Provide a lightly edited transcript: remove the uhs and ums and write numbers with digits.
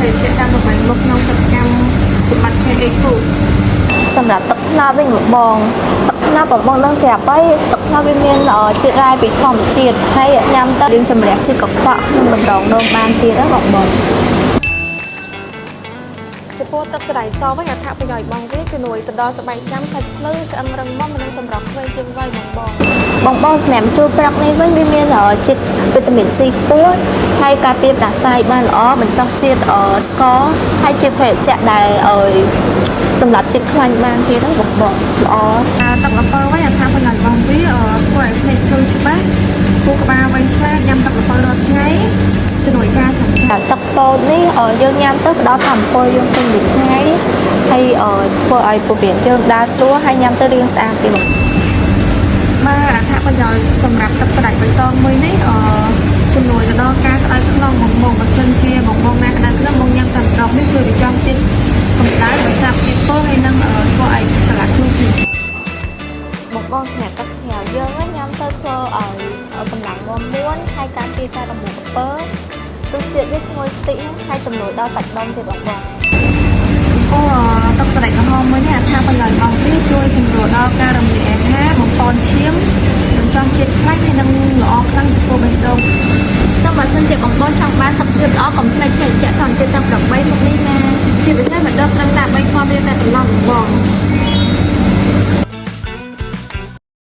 thể sẽ ra một bài mục nông sản cam sự mặt hay ấy thủ សម្រាប់ទឹកថ្នោតវិញបងទឹកថ្នោតបងនឹងប្រាប់ហើយទឹកថ្នោតវាមានជាតិរ៉ែពីធម្មជាតិហើយញ៉ាំទៅយើងជំរះជាតិកខ្វក់ក្នុងម្ដងបានទៀតហ្នឹងបង ចំពោះទឹកស្ដាយសវិញអត្ថប្រយោជន៍បងវាជំនួយទៅដល់ស្បែកចាំសាច់ភ្លឺឆ្អឹងរឹងមាំនិងសម្រាប់ក្មេងជាងវ័យបងសម្រាប់ជួរប្រាក់នេះវិញវាមានជាតិវីតាមីន C ខ្ពស់ហើយការពារផ្ដាសាយបានល្អបញ្ចុះជាតិស្ករហើយជាភេសជ្ជៈដែលសម្រាប់ជាតិខ្លាញ់បានទៀតហ្នឹងបងល្អទឹកល្ពៅវិញអត្ថប្រយោជន៍បងវាធ្វើឲ្យភ្នែកភ្លឺច្បាស់គូក្បាលវែងឆ្លាតញ៉ាំទឹកល្ពៅរាល់ថ្ងៃជំនួយការចំចាយទឹកពោតនេះយើងញ៉ាំទៅផ្ដល់ធម្មពលយើងពេញមួយថ្ងៃហើយធ្វើឲ្យពោះវៀនយើងដើរស្រួលហើយញ៉ាំទៅរាងស្អាតទៀតបាទអត្ថប្រយោជន៍សម្រាប់ទឹកស្ដាច់បៃតងមួយនេះជំនួយទៅដល់ការក្តៅខ្នងមកបើសិនជាបងណាក្តៅខ្នងមកញ៉ាំតែម្ដងនេះជួយបញ្ចុះជាតិកម្ដៅដោយសារជាតិពុលហើយនឹងធ្វើឲ្យស្លាក់ខ្លួនបងសម្រាប់ទឹកថ្ងាវយើងញ៉ាំទៅធ្វើឲ្យកម្លាំងមាំមួនហើយការពារការរំលោភក្រពើរសជាតិវាឈ្ងុយតិចហើយជំនួយដល់សាច់ដុំទៀតបងទឹកស្ដេចក្រហមមួយនេះអត្ថប្រយោជន៍បងវាជួយសម្រួលដល់ការរំលាយអាហារបំពន់ឈាមបញ្ចុះជាតិខ្លាញ់ហើយនឹងល្អខ្លាំងចំពោះបេះដូងចាំបើសិនជាបងប្អូនចង់បានសុខភាពល្អកុំភ្លេចភេសជ្ជៈធម្មជាតិទាំង8មុខនេះណាជាពិសេសមិនដកត្រឹមតែ3ខវាតែបន្លំបង